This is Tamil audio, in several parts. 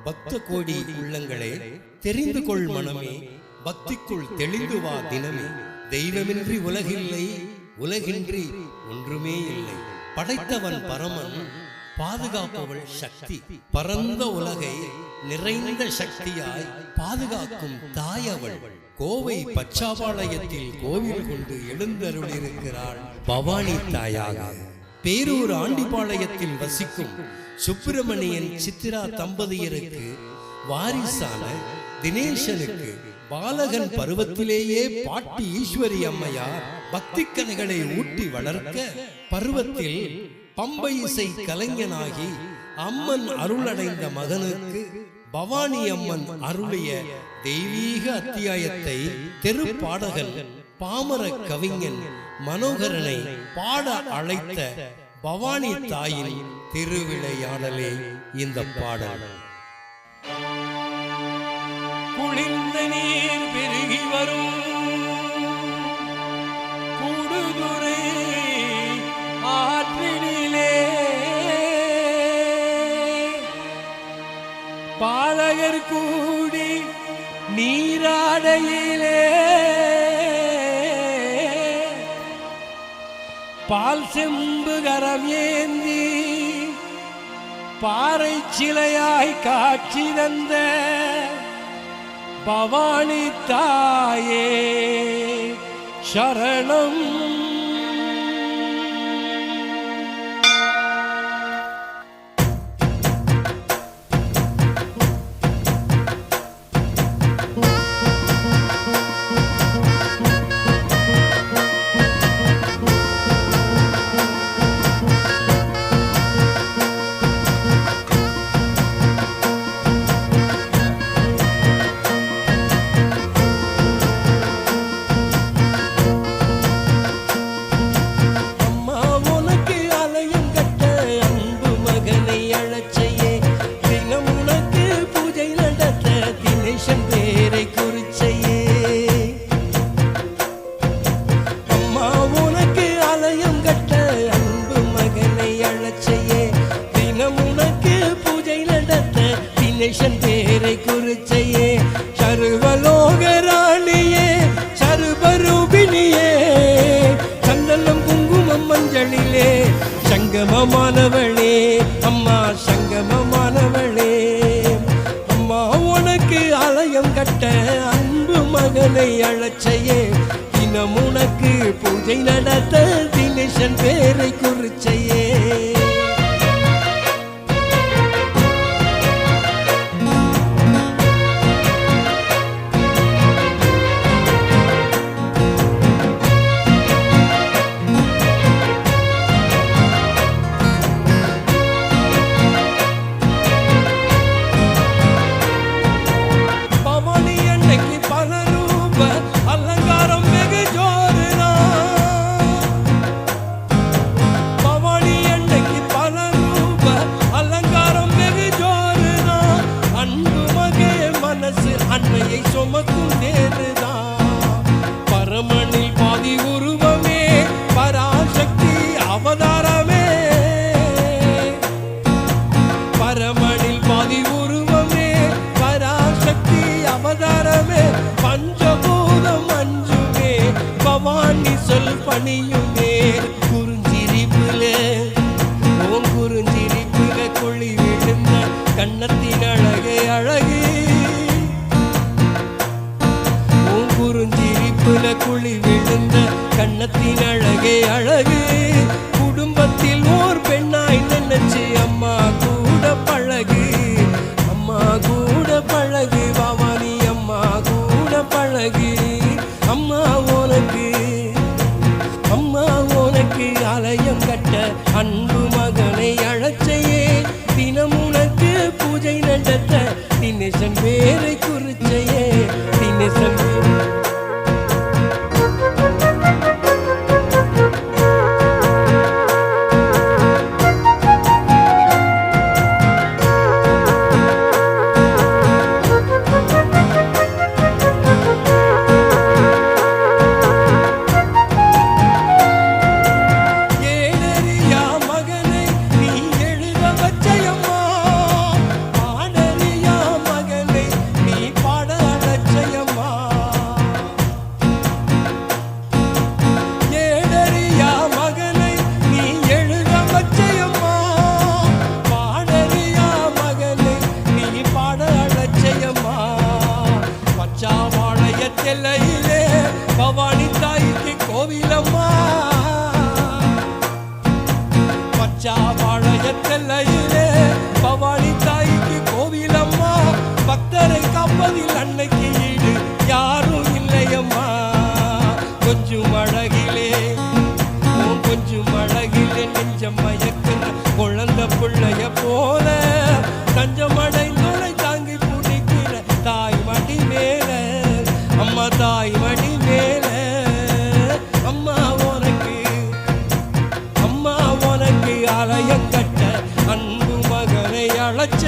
பக்த கோடி உள்ளங்களே, தெரிந்து கொள் மனமே, பக்திக்குள் தெளிந்து வா தினமே. தெய்வமின்றி உலகில்லை, உலகின்றி ஒன்றுமே இல்லை. படைத்தவன் பரமன், பாதுகாப்பவள் சக்தி. பரந்த உலகை நிறைந்த சக்தியாய் பாதுகாக்கும் தாய் அவள். கோவை பச்சாபாளையத்தில் கோவில் கொண்டு எழுந்தருளிருக்கிறாள் பவானி தாயாக. பேரூர் ஆண்டிபாளையத்தில் வசிக்கும் சுப்பிரமணியன் சித்திரா தம்பதியருக்கு வாரிசான தினேசனுக்கு பாலகன் பருவத்திலேயே பாட்டி ஈஸ்வரி அம்மையார் பக்தி கதைகளை ஊட்டி வளர்க்க, பருவத்தில் பம்பை இசை கலைஞனாகி அம்மன் அருளடைந்த மகனுக்கு பவானி அம்மன் அருளிய தெய்வீக அத்தியாயத்தை தெருப்பாடகன் பாமர கவிஞன் மனோகரனை பாட அழைத்த பவானி தாயின் திருவிளையாடலே இந்த பாடல். குளிர்ந்த நீர் பெருகி வரும் கூடுதுறை ஆற்றினிலே, பாலகர் கூடி நீராடையிலே, பால் செம்பு கரம் ஏந்தி பாறை சிலையாய் காட்சி தந்த பவானி தாயே சரணம். பேரை குறிச்சையே சர்வலோகராணியே சர்வரூபிணியே, சந்தனம் குங்குமம் மஞ்சளிலே சங்கமமானவளே அம்மா சங்கமமானவளே. அம்மா உனக்கு ஆலயம் கட்ட அன்பு மகனை அழைச்சையே, தினம் உனக்கு பூஜை நடத்த தினேசன் பேரை குறிச்சையே. அன்னையை சுமக்கும் தேருதான் பரமனில் பாதி உருவமே, பராசக்தி அவதாரமே. பரமனில் பாதி உருவமே, பராசக்தி அவதாரமே. பஞ்சபூதம் அஞ்சுமே, பவானி சொல் பணியுமே. குறுஞ்சிரிப்புல ஓம் குறுஞ்சிரிப்புல குழி விழுந்த கண்ணத்தின் அழகே அழகு. குறுஞ்சிரிப்புல குழி விழுந்த கண்ணத்தின் அழகே அழகு. குடும்பத்தில் ஓர் பெண்ணாய் நினைச்சு அம்மா கூட பழகு, அம்மா கூட பழகு. பவானி அம்மா கூட பழகு. அம்மா உனக்கு ஆலயம் கட்ட அன்பு மகனை அழைச்சையே, தினம் உனக்கு பூஜை நடத்த தினேசன் பேரை குறிச்சையே. தினேசன்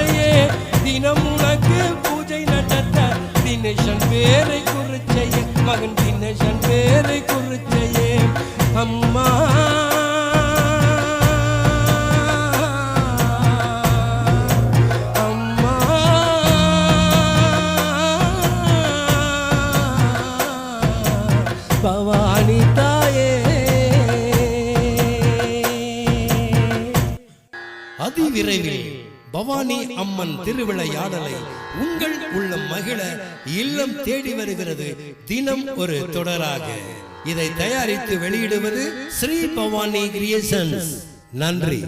குறிச்சையே தினம் உனக்கு பூஜை நடத்த தினேசன் பேரை குறிச்சையே மகன் தினேசன் பேரை குறிச்சையே அம்மா பவானி தாயே. அதிவிரைவில் பவானி அம்மன் திருவிளையாடலை உங்கள் உள்ளம் மகிழ இல்லம் தேடி வருகிறது தினம் ஒரு தொடராக. இதை தயாரித்து வெளியிடுவது ஸ்ரீ பவானி கிரியேஷன்ஸ். நன்றி.